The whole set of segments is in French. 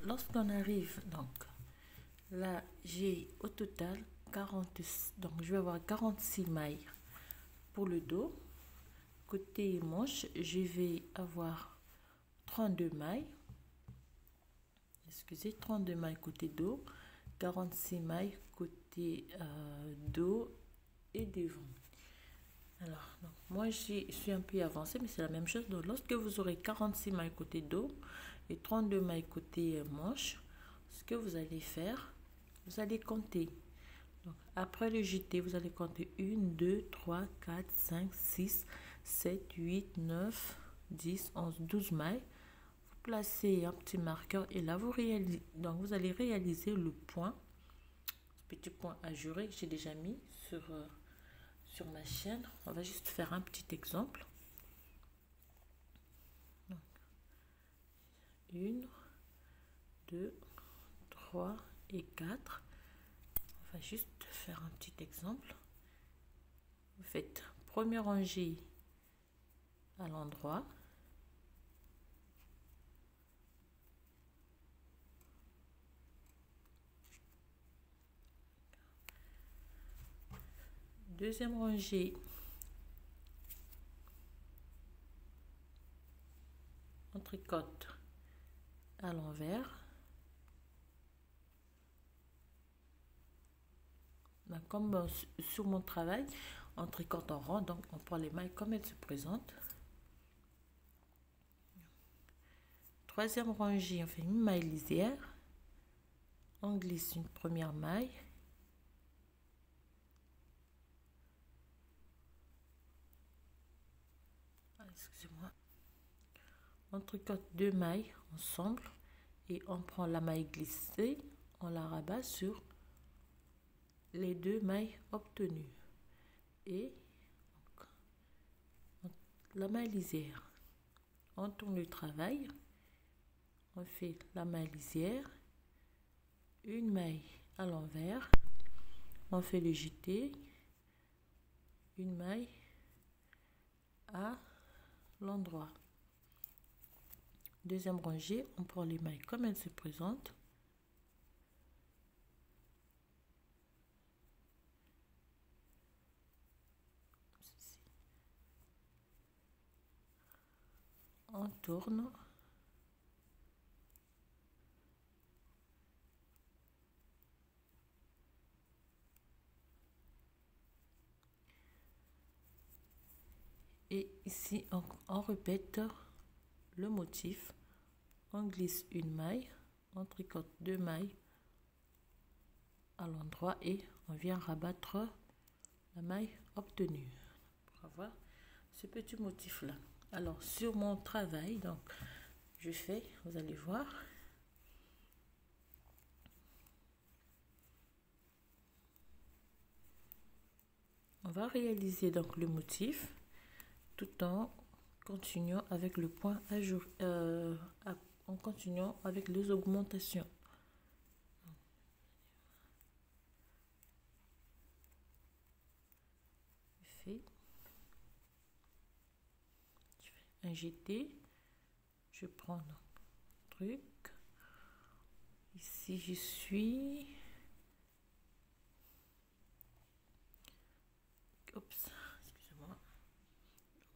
lorsqu'on arrive, donc là, j'ai au total 40, donc je vais avoir 46 mailles pour le dos. Côté manche, je vais avoir 32 mailles. Excusez, 32 mailles côté dos, 46 mailles côté dos et devant. Alors, donc, moi, je suis un peu avancée, mais c'est la même chose. Donc, lorsque vous aurez 46 mailles côté dos et 32 mailles côté manche, ce que vous allez faire, vous allez compter. Donc, après le jeté, vous allez compter 1, 2, 3, 4, 5, 6, 7, 8, 9, 10, 11, 12 mailles. Vous placez un petit marqueur et là, vous allez réaliser le point, ce petit point ajouré que j'ai déjà mis sur ma chaîne. On va juste faire un petit exemple. Donc, 1, 2, 3 et 4. On va juste faire un petit exemple. Vous faites première rangée à l'endroit. Deuxième rangée on tricote à l'envers. Comme sur mon travail, on tricote en rond, donc on prend les mailles comme elles se présentent. Troisième rangée, on fait une maille lisière. On glisse une première maille. Excusez-moi. On tricote deux mailles ensemble et on prend la maille glissée, on la rabat sur les deux mailles obtenues et la maille lisière. On tourne le travail, on fait la maille lisière, une maille à l'envers, on fait le jeté, une maille à l'endroit. Deuxième rangée, on prend les mailles comme elles se présentent. On tourne. Et ici, on répète le motif. On glisse une maille, on tricote deux mailles à l'endroit et on vient rabattre la maille obtenue pour avoir ce petit motif là. Alors sur mon travail, donc je fais, vous allez voir, on va réaliser donc le motif tout en continuant avec le point à jour, en continuant avec les augmentations. Je fais un jeté, je prends un truc, ici je suis, oups, excusez-moi,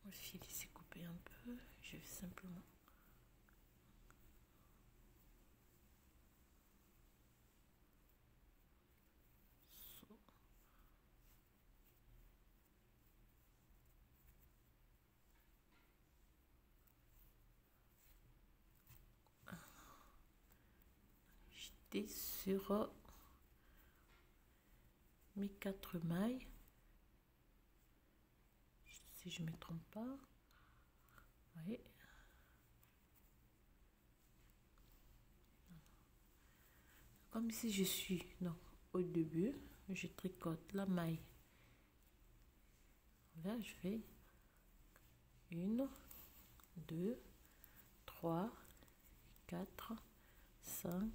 mon fil s'est coupé un peu, je vais simplement jeter sur mes 4 mailles, si je ne me trompe pas. Oui. Comme ici je suis donc au début, je tricote la maille. Là je fais 1, 2, 3, 4, 5,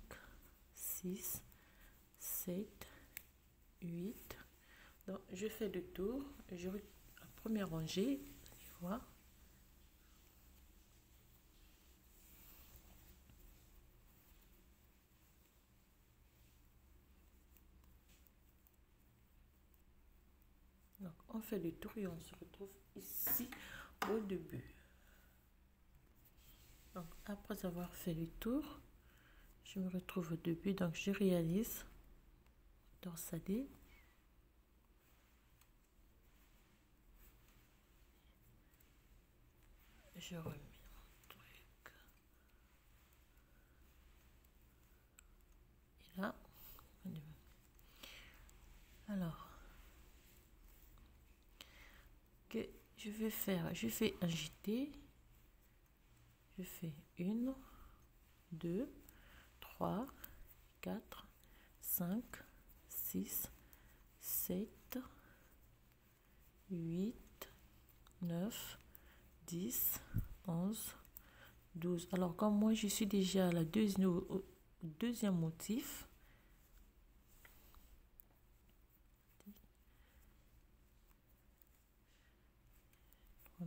6, 7, 8. Donc je fais le tour, je la première rangée, vous allez voir. Donc on fait le tour et on se retrouve ici au début. Donc après avoir fait le tour, je me retrouve au début, donc je réalise torsadé. Je remets mon truc. Et là, alors, que je vais faire, je fais un jeté. Je fais 1, 2, 3, 4, 5, 6, 7, 8, 9, 10, 11, 12. Alors, comme moi, je suis déjà à la deuxième motif,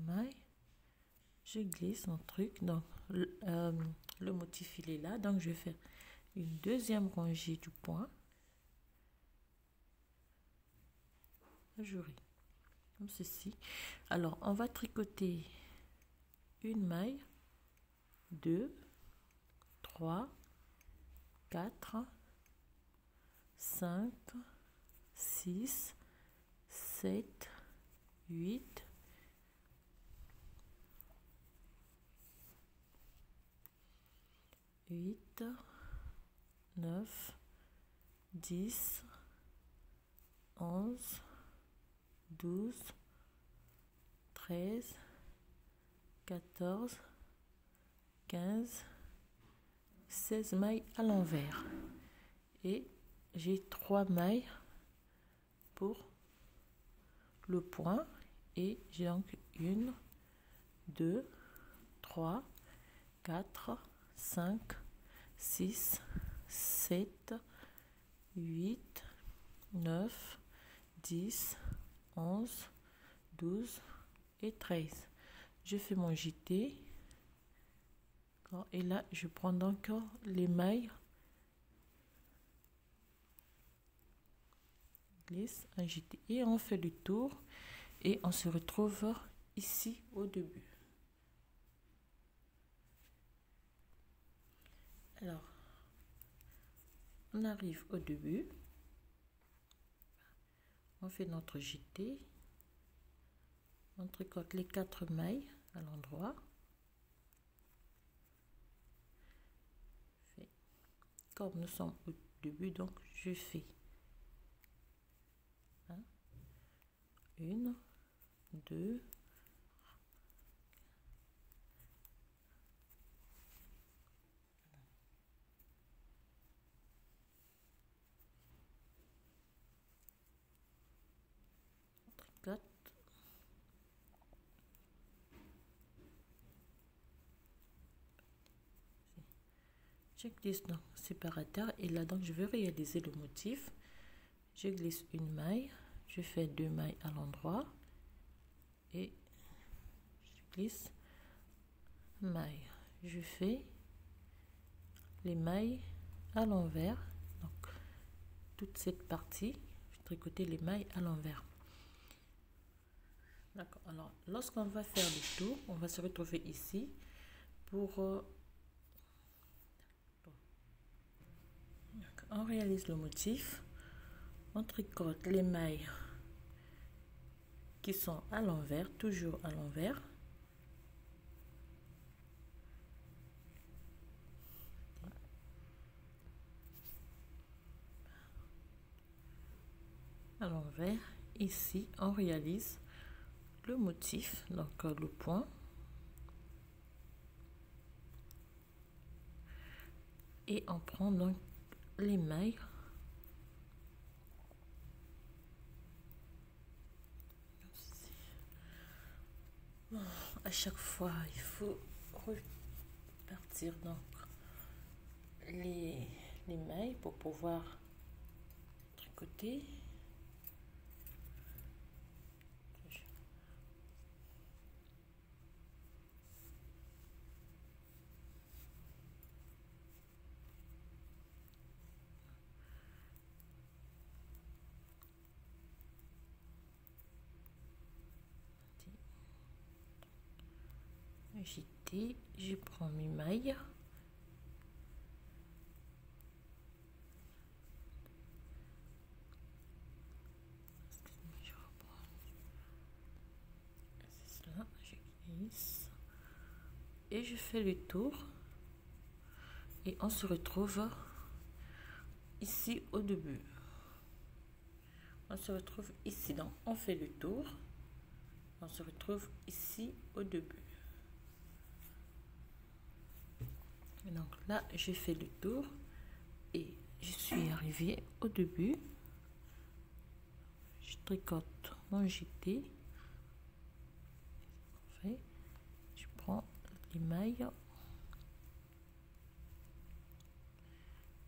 mailles, je glisse mon truc. Donc, le motif, il est là. Donc, je vais faire une deuxième rangée du point. Ajurer, comme ceci. Alors, on va tricoter une maille, 2, 3, 4, 5, 6, 7, 8, 8, 9, 10, 11, 12, 13, 14, 15, 16 mailles à l'envers. Et j'ai 3 mailles pour le point. Et j'ai donc 1, 2, 3, 4, 5, 6, 7, 8, 9, 10, 11, 12 et 13. Je fais mon jeté. Et là, je prends donc les mailles. Glisse, un jeté. Et on fait le tour. Et on se retrouve ici au début. Alors, on arrive au début. On fait notre jeté. On tricote les 4 mailles à l'endroit. Comme nous sommes au début, donc je fais 1, 2, 4, je glisse dans le séparateur et là donc je vais réaliser le motif. Je glisse une maille, je fais 2 mailles à l'endroit et je glisse maille. Je fais les mailles à l'envers, donc toute cette partie, je tricoter les mailles à l'envers. D'accord. Alors lorsqu'on va faire le tour, on va se retrouver ici pour on réalise le motif. On tricote les mailles qui sont à l'envers, toujours à l'envers. À l'envers, ici on réalise le motif, donc le point. Et on prend donc les mailles à chaque fois il faut repartir donc les mailles pour pouvoir tricoter. jeter, je prends mes mailles, je glisse et je fais le tour et on se retrouve ici au début. On se retrouve ici, donc on fait le tour, on se retrouve ici au début. Et donc là j'ai fait le tour et je suis arrivée au début. Je tricote mon jeté, je prends les mailles,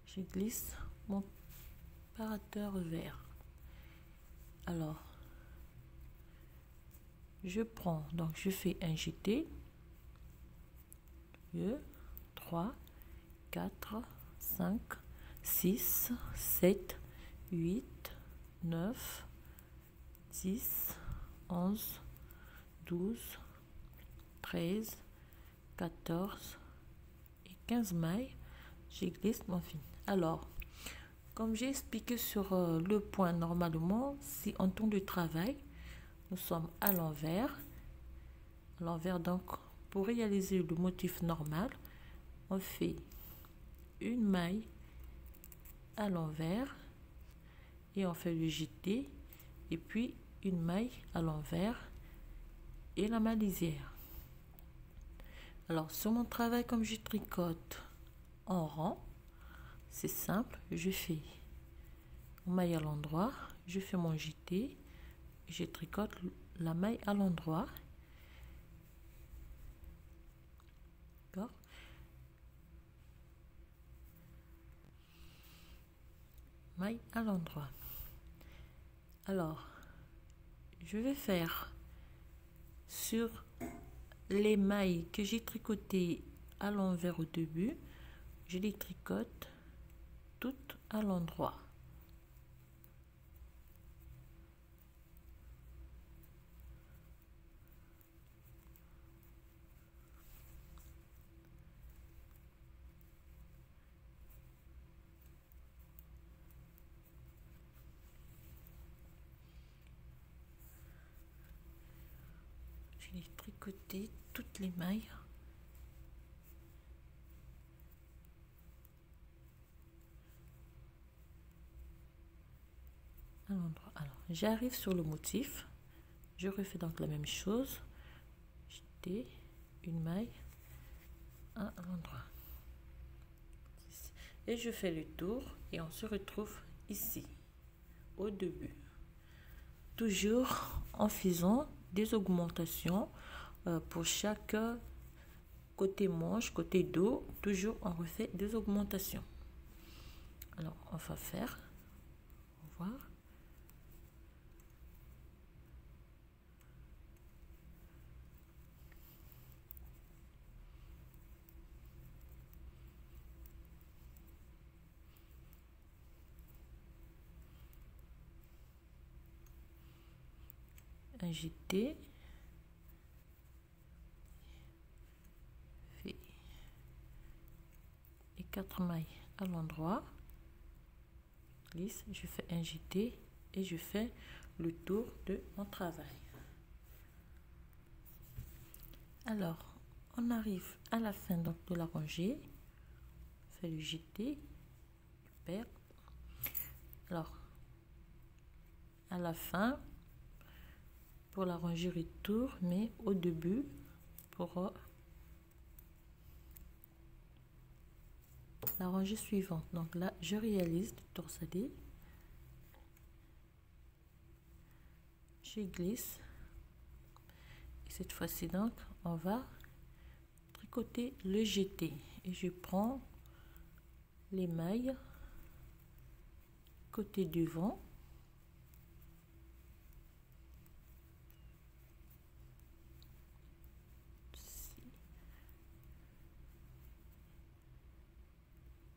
je glisse mon parateur vert. Alors je prends, donc je fais un jeté, 2, 3, 4, 5, 6, 7, 8, 9, 10, 11, 12, 13, 14 et 15 mailles. Je glisse mon fil. Alors, comme j'ai expliqué sur le point, normalement, si en temps de travail, nous sommes à l'envers. À l'envers, donc, pour réaliser le motif normal, on fait une maille à l'envers et on fait le jeté et puis une maille à l'envers et la maille lisière. Alors sur mon travail, comme je tricote en rang, c'est simple, je fais une maille à l'endroit, je fais mon jeté, je tricote la maille à l'endroit, d'accord, maille à l'endroit. Alors je vais faire sur les mailles que j'ai tricotées à l'envers au début, je les tricote toutes à l'endroit. Je vais tricoter toutes les mailles à l'endroit. Alors j'arrive sur le motif, je refais donc la même chose, jeter une maille à l'endroit et je fais le tour et on se retrouve ici au début, toujours en faisant des augmentations pour chaque côté manche, côté dos, toujours on refait des augmentations. Alors on va faire, on va voir. Un jeté, fait les 4 mailles à l'endroit, glisse, je fais un jeté et je fais le tour de mon travail. Alors on arrive à la fin donc de la rangée, on fait le jeté, super. Alors à la fin, pour la rangée retour, mais au début pour la rangée suivante. Donc là je réalise le torsadé, je glisse et cette fois-ci donc on va tricoter le jeté et je prends les mailles côté devant,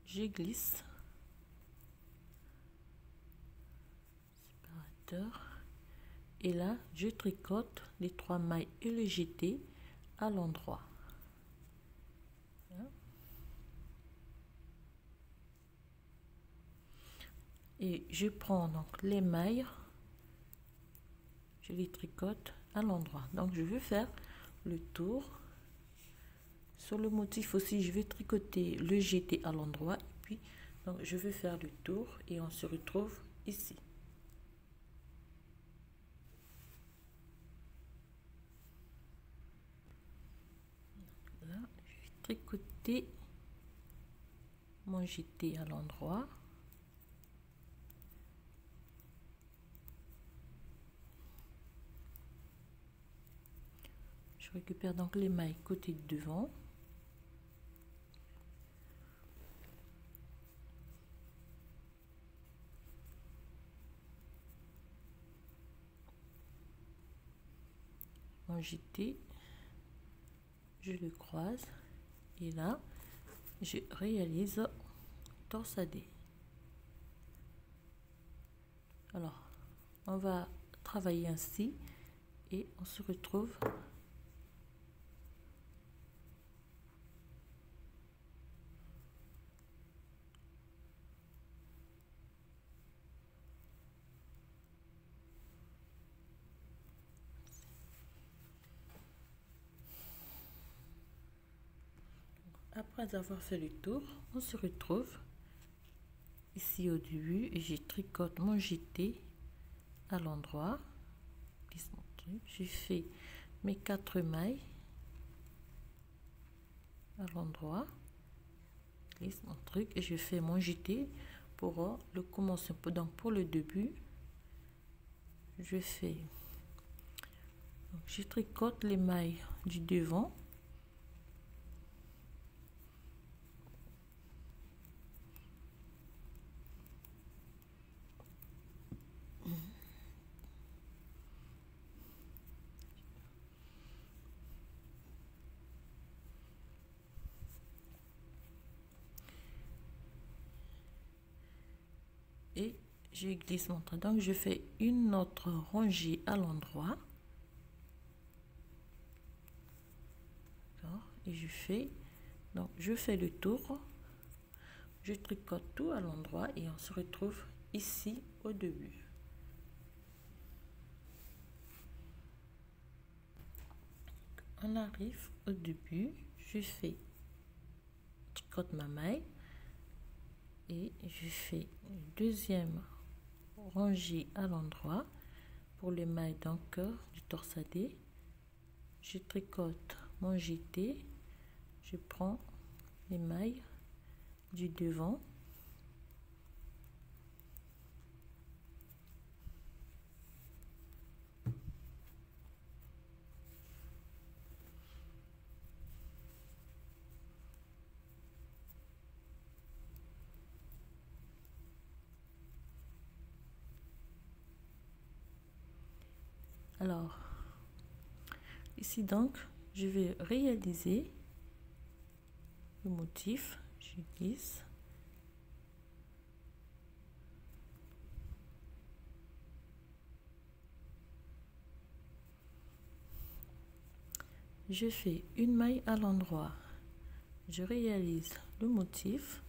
je glisse, séparateur, et là je tricote les 3 mailles et le jeté à l'endroit. et je prends donc les mailles, je les tricote à l'endroit. Donc je vais faire le tour. Sur le motif aussi, je vais tricoter le jeté à l'endroit, et puis donc je vais faire le tour et on se retrouve ici. Là, je vais tricoter mon jeté à l'endroit. Je récupère donc les mailles côté devant. Mon jeté, je le croise et là je réalise torsadé. Alors on va travailler ainsi et on se retrouve après avoir fait le tour. On se retrouve ici au début et je tricote mon jeté à l'endroit. Je fais mes 4 mailles à l'endroit, glisse mon truc et je fais mon jeté pour le commencer. Donc pour le début, je fais, donc je tricote les mailles du devant. Et je glisse mon trait. Donc je fais une autre rangée à l'endroit. Et je fais, donc je fais le tour, je tricote tout à l'endroit et on se retrouve ici au début. On arrive au début, je fais, tricote ma maille et je fais une deuxième rangée à l'endroit pour les mailles donc du torsadé. Je tricote mon jeté, je prends les mailles du devant, alors ici donc je vais réaliser le motif, je glisse, je fais une maille à l'endroit, je réalise le motif,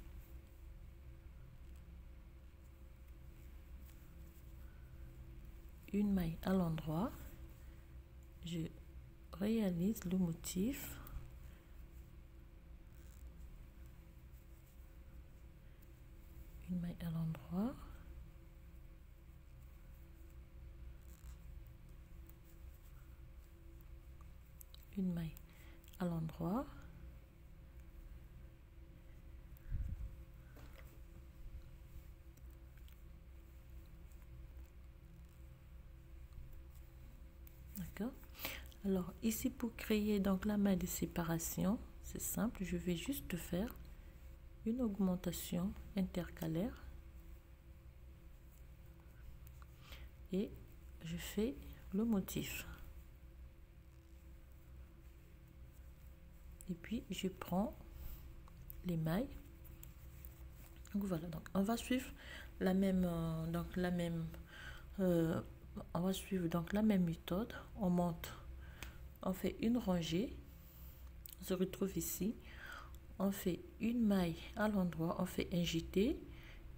une maille à l'endroit, je réalise le motif, une maille à l'endroit, une maille à l'endroit, d'accord. Alors ici pour créer donc la maille de séparation, c'est simple, je vais juste faire une augmentation intercalaire et je fais le motif et puis je prends les mailles. Donc voilà, donc on va suivre la même on va suivre donc la même méthode. On monte, on fait une rangée, on se retrouve ici, on fait une maille à l'endroit, on fait un jeté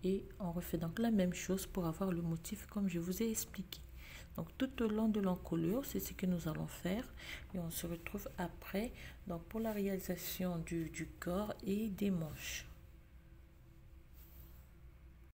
et on refait donc la même chose pour avoir le motif comme je vous ai expliqué. Donc tout au long de l'encolure, c'est ce que nous allons faire et on se retrouve après donc pour la réalisation du corps et des manches.